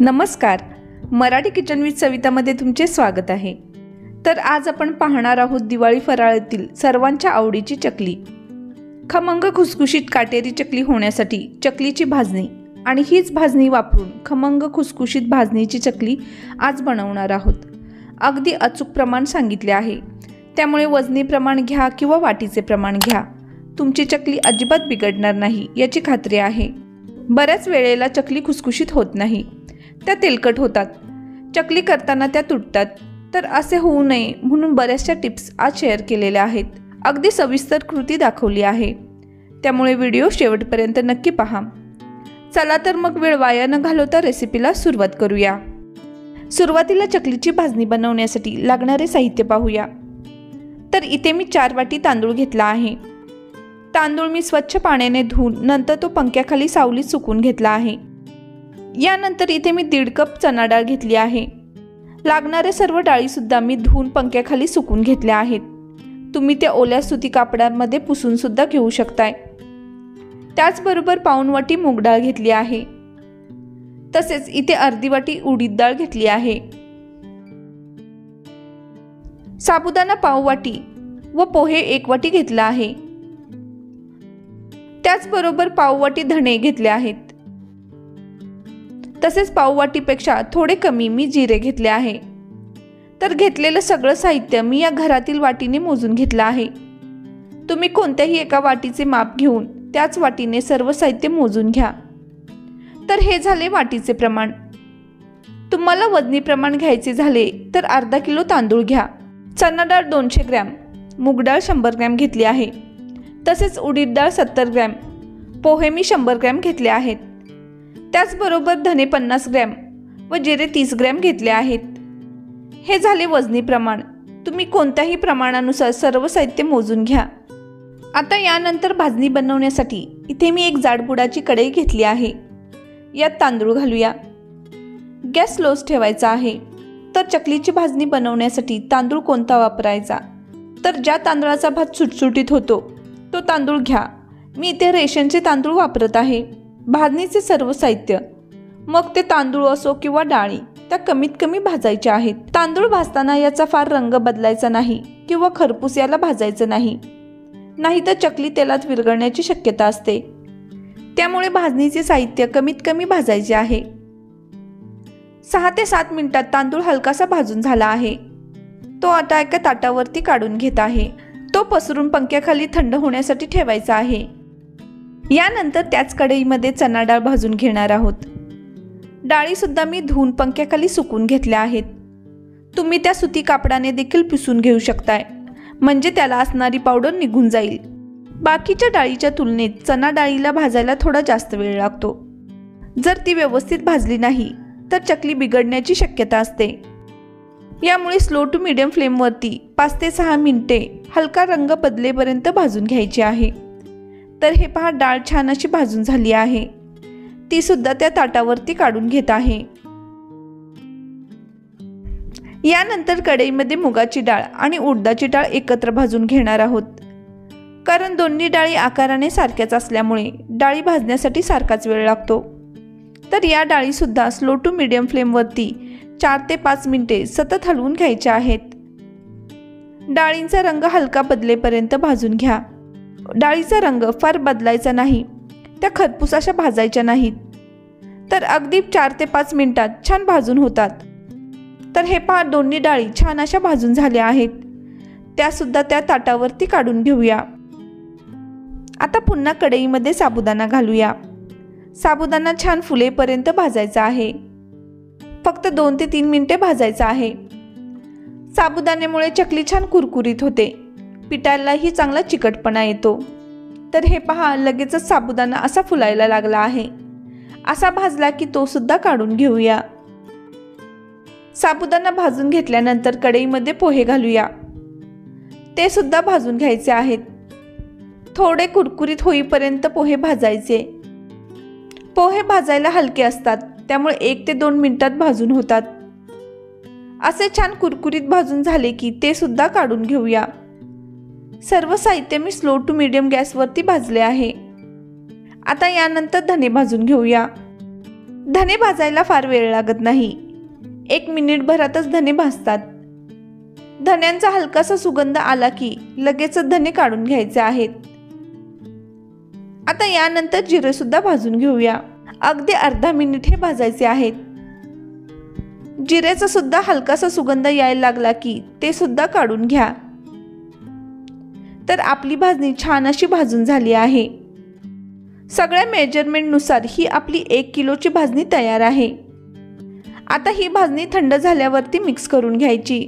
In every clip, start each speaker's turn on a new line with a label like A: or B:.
A: नमस्कार, Marathi kitchen with सवितामध्ये तुमचे स्वागत आहे। तर आज आपण पाहणार आहोत दिवाळी फराळातील सर्वांच्या आवडीची चकली। खमंग खुसखुशीत काटेरी चकली होण्यासाठी चकलीची भाजणी आणि हीच भाजणी वापरून खमंग खुसखुशीत भाजणीची चकली आज बनवणार आहोत। अगदी अचूक प्रमाण सांगितले आहे, त्यामुळे वजनी प्रमाण घ्या किंवा वाटीचे प्रमाण घ्या, तुमची चकली अजिबात बिघडणार नाही याची खात्री आहे। बऱ्याच वेळेला चकली खुसखुशीत होत नाही, त्या तेलकट होतात, चकली करताना त्या तुटतात। तर असे होऊ नये म्हणून बऱ्याचशा टिप्स आज शेअर केलेल्या आहेत, अगदी सविस्तर कृती दाखवली आहे, त्यामुळे व्हिडिओ शेवटपर्यंत नक्की पहा। चला तर मग वेळ वाया न घालवता रेसिपीला सुरुवात करूया। सुरुवातीला चकलीची भाजणी बनवण्यासाठी लागणारे साहित्य पाहूया। तर इथे मी 4 वाटी तांदूळ घेतला आहे। तांदूळ मी स्वच्छ पाण्याने धुवून नंतर तो पंख्याखाली सावलीत सुकून घेतला आहे। यानंतर इथे मी 1.5 कप चणा डाळ घेतली आहे। लागणारे सर्व डाळी सुद्धा मी धुवून पंख्याखाली सुकून घेतल्या आहेत। तुम्ही त्या ओल्या सुती कापडामध्ये पुसून सुद्धा घेऊ शकताय। त्याचबरोबर पाऊण वाटी मूग डाळ घेतली आहे। तसेच इथे अर्धी वाटी उडीद डाळ घेतली आहे। साबुदाणा पाव वाटी व पोहे 1 वाटी घेतला आहे। त्याचबरोबर पाव वाटी धणे घेतले आहेत। तसेच पाव वाटीपेक्षा थोडे कमी मी जिरे घेतले आहे। तर घेतलेलं सगळं साहित्य मी या घरातील वाटीने मोजून घेतलं आहे। तुम्ही कोणत्याही एका वाटीचे माप घेऊन त्याच वाटीने सर्व साहित्य मोजून घ्या। तर हे झाले वाटीचे प्रमाण। तुम्हाला वजनी प्रमाण घ्यायचे झाले तर अर्धा किलो तांदूळ घ्या, चणा डाळ 200 ग्रॅम, मूग डाळ 100 ग्रॅम घेतली आहे। तसेच उडीद डाळ 70 ग्रॅम, पोहे मी 100 ग्रॅम घेतले आहेत। त्याचबरोबर धने 50 ग्रॅम व जिरे 30 ग्रॅम घेतले आहेत। हे झाले वजनी प्रमाण। तुम्ही कोणत्याही प्रमाणानुसार सर्व साहित्य मोजून घ्या। आता यानंतर भाजणी बनवण्यासाठी इथे मी एक जाडबुडाची कढई घेतली आहे। यात तांदूळ घालूया। गॅस स्लोच ठेवायचा आहे। तर चकलीची भाजणी बनवण्यासाठी तांदूळ कोणता वापरायचा, तर ज्या तांदळाचा भात सुटसुटीत होतो तो तांदूळ घ्या। मी इथे रेशनचे तांदूळ वापरत आहे। भाजणीचे सर्व साहित्य, मग ते तांदूळ असो किंवा डाळी, त्या कमीत कमी भाजायच्या आहेत। तांदूळ भाजताना याचा फार रंग बदलायचा नाही किंवा खरपूस याला भाजायचं नाही, नाहीतर चकली तेलात विरघळण्याची शक्यता असते। त्यामुळे भाजणीचे साहित्य कमीत कमी भाजायचे आहे। 6 ते 7 मिनिटात तांदूळ हलकासा भाजून झाला आहे। तो आता एका ताटावरती काढून घेत आहे। तो पसरून पंख्याखाली थंड होण्यासाठी ठेवायचा आहे। यानंतर त्याच कढईमध्ये चणा डाळ भाजून घेणार आहोत। डाळी सुद्धा मी धुवून पंख्याखाली सुकून घेतल्या आहेत। तुम्ही त्या सुती कापडाने देखील पुसून घेऊ शकताय, म्हणजे त्याला असणारी पावडर निघून जाईल। बाकीच्या डाळीच्या तुलनेत चणा डाळीला भाजायला थोडा जास्त वेळ लागतो। जर ती व्यवस्थित भाजली नाही तर चकली बिघडण्याची शक्यता असते। यामुळे स्लो टू मीडियम फ्लेमवरती 5 ते 6 मिनिटे हलका रंग बदलेपर्यंत भाजून घ्यायची आहे। तर हे पहा, डाळ छान अशी भाजून झाली आहे। ती सुद्धा त्या ताटावरती काढून घेत आहे। यानंतर कढईमध्ये मुगाची डाळ आणि उडदाची डाळ एकत्र भाजून घेणार आहोत, कारण दोन्ही डाळी आकाराने सारख्याच असल्यामुळे डाळी भाजण्यासाठी सारखाच वेळ लागतो। तर या डाळी सुद्धा स्लो टू मीडियम फ्लेमवरती 4 ते 5 मिनिटे सतत हलवून घ्यायच्या आहेत। डाळींचा रंग हलका बदलेपर्यंत भाजून घ्या। डाळीचा रंग फार बदलायचा नाही, त्या खरपूस अशा भाजायच्या नाहीत। तर अगदी 4 ते 5 मिनिटात छान भाजून होतात। तर हे पहा, दोन्ही डाळी छान अशा भाजून झाल्या आहेत। त्या सुद्धा त्या ताटावरती काढून घेऊया। आता पुन्हा कढईमध्ये साबुदाणा घालूया। साबुदाणा छान फुलेपर्यंत भाजायचा आहे। फक्त 2 ते 3 मिनिटे भाजायचा आहे। साबुदाण्यामुळे चकली छान कुरकुरीत होते, पिठालाही चांगला चिकटपणा येतो। तर हे पहा, लगेचच साबुदाणा असा फुलायला लागला आहे। असा भाजला की तो सुद्धा काढून घेऊया। साबुदाणा भाजून घेतल्यानंतर कढईमध्ये पोहे घालूया। ते सुद्धा भाजून घ्यायचे आहेत। थोडे कुरकुरीत होईपर्यंत पोहे भाजायचे। पोहे भाजायला हलके असतात, त्यामुळे 1 ते 2 मिनिटात भाजून होतात। असे छान कुरकुरीत भाजून झाले की ते सुद्धा काढून घेऊया। सर्व साहित्य मी स्लो टू मीडियम गॅसवरती भाजले आहे। आता यानंतर धने भाजून घेऊया। धने भाजायला फार वेळ लागत नाही, 1 मिनिटभरातच धने भाजतात. धन्यांचा हलकासा सुगंध आला की लगेच धने काढून घ्यायचे आहेत. आता यानंतर जिरे सुद्धा भाजून घेऊया. अगदी अर्धा मिनिट हे भाजायचे आहेत. जिऱ्याचा सुद्धा हलकासा सुगंध यायला लागला की ते सुद्धा काढून घ्या. तर आपली भाजणी छान अशी भाजून झाली आहे. सगळ्या मेजरमेंटनुसार ही आपली 1 किलोची भाजणी तयार आहे. आता ही भाजणी थंड झाल्यावरती मिक्स करून घ्यायची.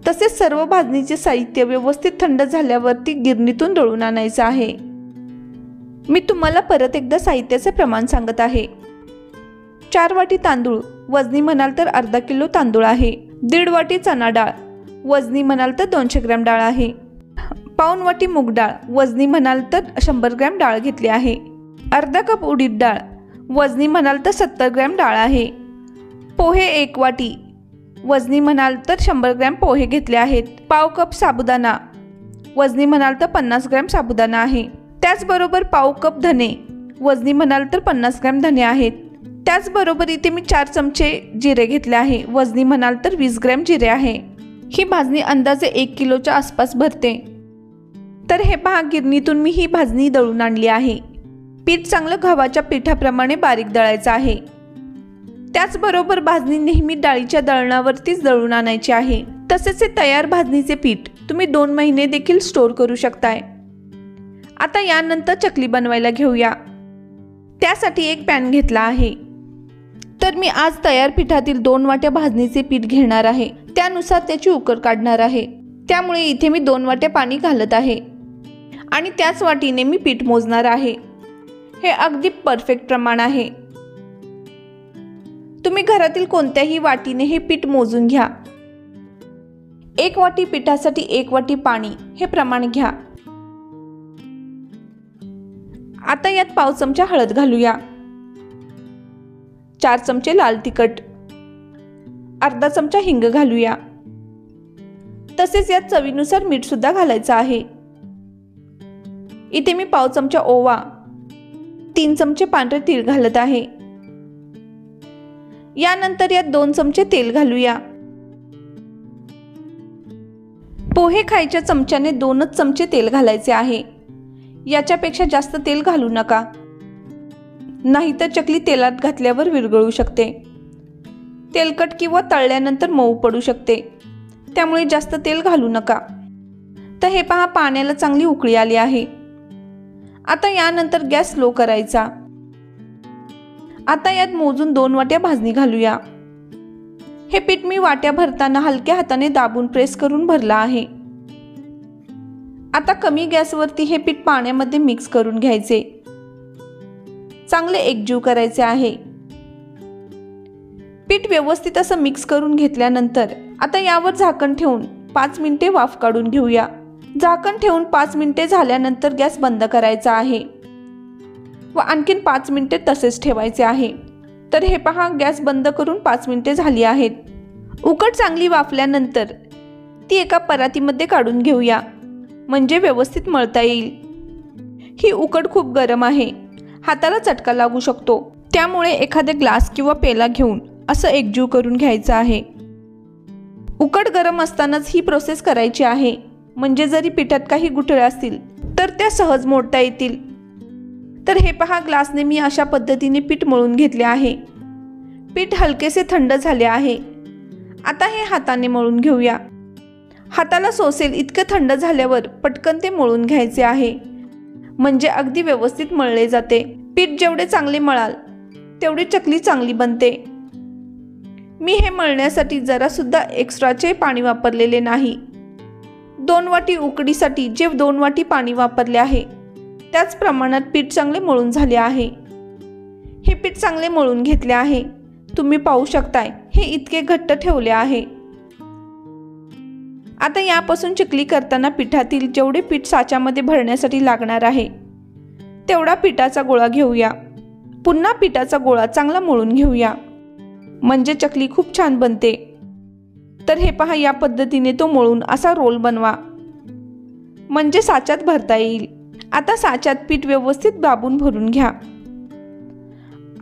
A: तसेच सर्व भाजणीचे साहित्य व्यवस्थित थंड झाल्यावरती गिरणीतून दळून आणायचं आहे. मी तुम्हाला परत एकदा साहित्याचे प्रमाण सांगत आहे. 4 वाटी तांदूळ, वजनी म्हणाल तर अर्धा किलो तांदूळ आहे. 1.5 वाटी चणा डाळ, वजनी म्हणाल तर 200 ग्रॅम डाळ आहे. पाऊण वाटी मूग डाळ, वजनी म्हणाल तर 100 ग्रॅम डाळ घेतली आहे. अर्धा कप उडीद डाळ, वजनी म्हणाल तर 70 ग्रॅम डाळ आहे. पोहे 1 वाटी, वजनी म्हणाल तर 100 ग्रॅम पोहे घेतले आहेत. पाव कप साबुदाणा, वजनी म्हणाल तर 50 ग्रॅम साबुदाणा आहे. त्याचबरोबर पाव कप धने, वजनी म्हणाल तर 50 ग्रॅम धने आहेत. त्याचबरोबर इथे मी 4 चमचे जिरे घेतले आहे, वजनी म्हणाल तर 20 ग्रॅम जिरे आहे. ही भाजणी अंदाजे 1 किलोच्या आसपास भरते. तर हे पहा, गिरणीतून मी ही भाजणी दळून आणली आहे. पीठ चांगलं गव्हाच्या पिठाप्रमाणे बारीक दळायचं आहे. त्याचबरोबर भाजणी नेहमी डाळीच्या दळणावरतीच दळून आणायची आहे. तसेच हे तयार भाजणीचे पीठ तुम्ही 2 महिने देखील स्टोर करू शकताय. आता यानंतर चकली बनवायला घेऊया. त्यासाठी एक पॅन घेतला आहे. तर मी आज तयार पिठातील 2 वाट्या भाजणीचे पीठ घेणार आहे. त्यानुसार त्याची उकड काढणार आहे. त्यामुळे इथे मी 2 वाट्या पाणी घालत आहे आणि त्याच वाटीने मी पीठ मोजणार आहे. हे अगदी परफेक्ट प्रमाण आहे. तुम्ही घरातील कोणत्याही वाटीने हे पीठ मोजून घ्या. 1 वाटी पिठासाठी 1 वाटी पाणी हे प्रमाण घ्या. आता यात पाव चमचा हळद घालूया. 4 चमचे लाल तिखट, अर्धा चमचा हिंग घालूया. तसेच यात चवीनुसार मीठ सुद्धा घालायचं आहे. इथे मी पाव चमचा ओवा, 3 चमचे पांढरे तीळ घालत आहे. यानंतर यात 2 चमचे तेल घालूया. पोहे खायच्या चमच्याने 2च चमचे तेल घालायचे आहे. याच्यापेक्षा जास्त तेल घालू नका, नाहीतर चकली तेलात घातल्यावर विरघळू शकते. तेलकट किंवा तळल्यानंतर मऊ पडू शकते. त्यामुळे जास्त तेल घालू नका. तर हे पहा, पाण्याला चांगली उकळी आली आहे. आता यानंतर गॅस स्लो करायचा. आता यात मोजून 2 वाट्या भाजणी घालूया. हे पीठ मी वाट्या भरताना हलक्या हाताने दाबून प्रेस करून भरला आहे. आता कमी गॅसवरती हे पीठ पाण्यामध्ये मिक्स करून घ्यायचे. चांगले एकजीव करायचे आहे. पीठ व्यवस्थित असं मिक्स करून घेतल्यानंतर आता यावर झाकण ठेवून 5 मिनिटे वाफ काढून घेऊया. झाकण ठेवून 5 मिनिटे झाल्यानंतर गॅस बंद करायचा आहे व आणखीन 5 मिनिटे तसेच ठेवायचे आहे. तर हे पहा, गॅस बंद करून 5 मिनिटे झाली आहेत. उकड चांगली वाफल्यानंतर ती एका परातीमध्ये काढून घेऊया, म्हणजे व्यवस्थित मळता येईल. ही उकड खूप गरम आहे, हाताला चटका लागू शकतो. त्यामुळे एखादे ग्लास किंवा पेला घेऊन असं एकजीव करून घ्यायचं आहे. उकड गरम असतानाच ही प्रोसेस करायची आहे, म्हणजे जरी पिठात काही गुठळ्या असतील तर त्या सहज मोडता येतील. तर हे पहा, ग्लासने मी अशा पद्धतीने पीठ मळून घेतले आहे. पीठ हलकेसे थंड झाले आहे. आता हे हाताने मळून घेऊया. हाताला सोसेल इतके थंड झाल्यावर पटकन ते मळून घ्यायचे आहे, म्हणजे अगदी व्यवस्थित मळले जाते. पीठ जेवढे चांगले मळाल तेवढी चकली चांगली बनते. मी हे मळण्यासाठी जरा सुद्धा एक्स्ट्राचे पाणी वापरलेले नाही. 2 वाटी उकडीसाठी जे 2 वाटी पाणी वापरले आहे त्याच प्रमाणात पीठ चांगले मळून झाले आहे. हे पीठ चांगले मळून घेतले आहे. तुम्ही पाहू शकताय, हे इतके घट्ट ठेवले आहे. आता यापासून चकली करताना पिठातील जेवढे पीठ साच्यामध्ये भरण्यासाठी लागणार आहे तेवढा पिठाचा गोळा घेऊया. पुन्हा पिठाचा गोळा चांगला मळून घेऊया, म्हणजे चकली खूप छान बनते. तर हे पहा, या पद्धतीने तो मळून असा रोल बनवा, म्हणजे साच्यात भरता येईल. आता साच्यात पीठ व्यवस्थित दाबून भरून घ्या.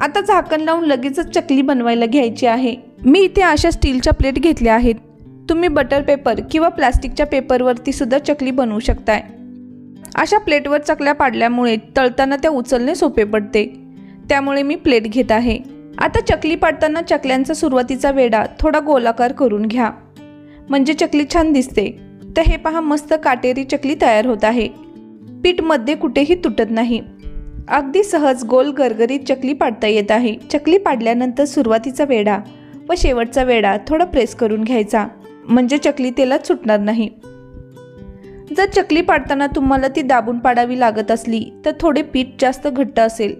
A: आता झाकण लावून लगेचच चकली बनवायला घ्यायची आहे। मी इथे अशा स्टीलच्या प्लेट घेतल्या आहेत। तुम्ही बटर पेपर किंवा प्लास्टिकच्या पेपरवरती सुद्धा चकली बनवू शकताय। अशा प्लेटवर चकल्या पाडल्यामुळे तळताना त्या उचलणे सोपे पडते, त्यामुळे मी प्लेट घेत आहे। आता चकली पाडताना चकल्यांचा सुरुवातीचा वेढा थोडा गोलाकार करून घ्या, म्हणजे चकली छान दिसते। तर हे पहा, मस्त काटेरी चकली तयार होत आहे। पीठ मध्ये कुठेही तुटत नाही। अगदी सहज गोल गरगरीत चकली पाडता येत आहे। चकली पाडल्यानंतर सुरुवातीचा वेढा व शेवटचा वेढा थोडा प्रेस करून घ्यायचा, म्हणजे चकली तेलात सुटणार नाही। जर चकली पाडताना तुम्हाला ती दाबून पाडावी लागत असली तर थोडे पीठ जास्त घट्ट असेल,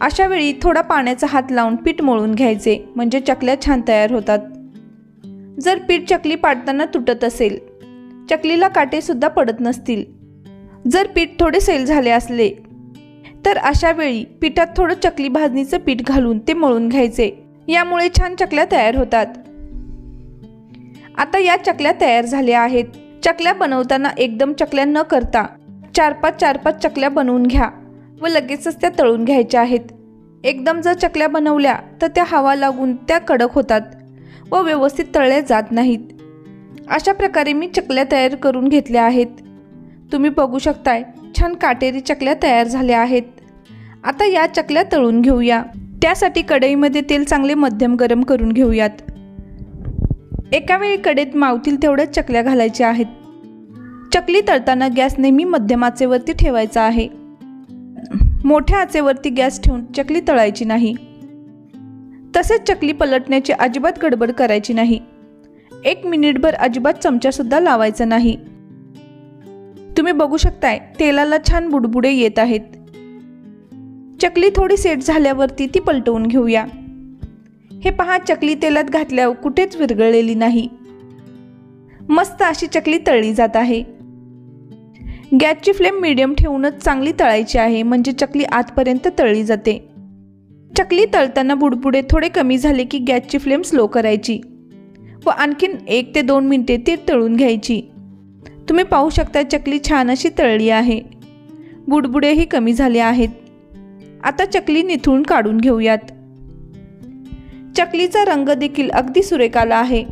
A: अशा वेळी थोडा पाण्याचा हात लावून पीठ मळून घ्यायचे, म्हणजे चकल्या छान तयार होतात। जर पीठ चकली पाडताना तुटत असेल, चकलीला काटे सुद्धा पडत नसतील, जर पीठ थोडे सैल झाले असले तर अशा वेळी पिठात थोडं चकली भाजणीचं पीठ घालून ते मळून घ्यायचे, यामुळे छान चकल्या तयार होतात। आता या चकल्या तयार झाल्या आहेत। चकल्या बनवताना एकदम चकल्या न करता 4-5 चकल्या बनवून घ्या व लगेचच त्या तळून घ्यायच्या आहेत। एकदम जर चकल्या बनवल्या तर त्या हवा लागून त्या कडक होतात व व्यवस्थित तळल्या जात नाहीत। अशा प्रकारे मी चकल्या तयार करून घेतल्या आहेत। तुम्ही बघू शकताय, छान काटेरी चकल्या तयार झाल्या आहेत। आता या चकल्या तळून घेऊया। त्यासाठी कढईमध्ये तेल चांगले मध्यम गरम करून घेऊयात। एका वेळी कढईत मावतील तेवढ्या चकल्या घालायच्या आहेत। चकली तळताना गॅस नेहमी मध्यम आचेवरती ठेवायचा आहे। मोठ्या आचेवरती गॅस ठेवून चकली तळायची नाही। तसेच चकली पलटण्याची अजिबात गडबड करायची नाही। 1 मिनिटभर अजिबात चमचा सुद्धा लावायचा नाही। तुम्ही बघू शकताय, तेलाला छान बुडबुडे येत आहेत। चकली थोडी सेट झाल्यावरती ती पलटवून घेऊया। हे पहा, चकली तेलात घातल्यावर कुठेच विरघळलेली नाही। मस्त अशी चकली तळली जात आहे। गॅसची फ्लेम मीडियम ठेवूनच चांगली तळायची आहे, म्हणजे चकली आतपर्यंत तळली जाते। चकली तळताना बुडबुडे थोडे कमी झाले की गॅसची फ्लेम स्लो करायची व आणखीन 1 ते 2 मिनिटे ती तळून घ्यायची। तुम्ही पाहू शकता, चकली छान अशी तळली आहे। बुडबुडेही कमी झाले आहेत। आता चकली निथळून काढून घेऊयात। चकलीचा रंग देखील अगदी सुरेख आला आहे।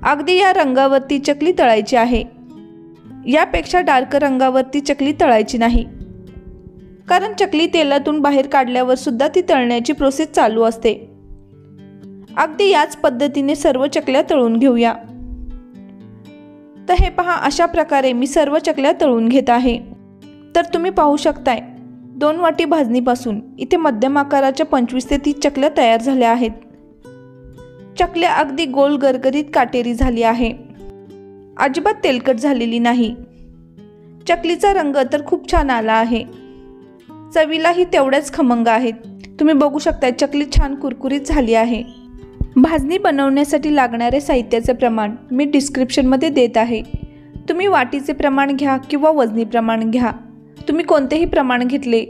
A: अगदी या रंगावरती चकली तळायची आहे। यापेक्षा डार्क रंगावरती चकली तळायची नाही, कारण चकली तेलातून बाहेर काढल्यावर सुद्धा ती तळण्याची प्रोसेस चालू असते। अगदी याच पद्धतीने सर्व चकल्या तळून घेऊया। तर हे पहा, अशा प्रकारे मी सर्व चकल्या तळून घेत आहे। तर तुम्ही पाहू शकताय, 2 वाटी भाजणीपासून इथे मध्यम आकाराच्या 25 ते 30 चकल्या तयार झाल्या आहेत। चकल्या अगदी गोल गरगरीत काटेरी झाली आहे, अजिबात तेलकट झालेली नाही। चकलीचा रंग तर खूप छान आला आहे। चवीलाही तेवढ्याच खमंग आहेत। तुम्ही बघू शकता, चकली छान कुरकुरीत झाली आहे। भाजणी बनवण्यासाठी लागणारे साहित्याचे प्रमाण मी डिस्क्रिप्शनमध्ये देत आहे। तुम्ही वाटीचे प्रमाण घ्या किंवा वजनी प्रमाण घ्या, तुम्ही कोणतेही प्रमाण घेतले,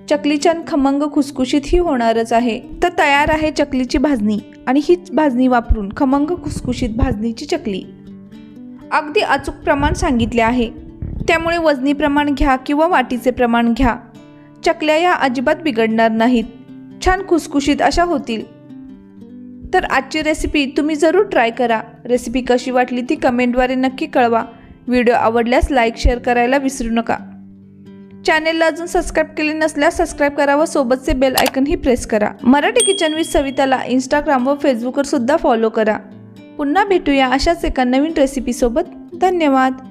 A: चकली छान खमंग खुसखुशीत ही होणारच आहे। तर तयार आहे चकलीची भाजणी, आणि हीच भाजणी वापरून खमंग खुसखुशीत भाजणीची चकली। अगदी अचूक प्रमाण सांगितले आहे, त्यामुळे वजनी प्रमाण घ्या किंवा वाटीचे प्रमाण घ्या, चकल्या या अजिबात बिघडणार नाहीत, छान खुसखुशीत अशा होतील। तर आजची रेसिपी तुम्ही जरूर ट्राय करा। रेसिपी कशी वाटली ती कमेंटद्वारे नक्की कळवा। व्हिडिओ आवडल्यास लाईक शेअर करायला विसरू नका। चॅनेलला अजून सबस्क्राईब केले नसल्यास सबस्क्राईब करा व सोबतचे बेल आयकन ही प्रेस करा। मराठी किचन विथ सविताला इंस्टाग्राम व फेसबुकवर सुद्धा फॉलो करा। पुन्हा भेटूया अशाच एका नवीन रेसिपी सोबत। धन्यवाद।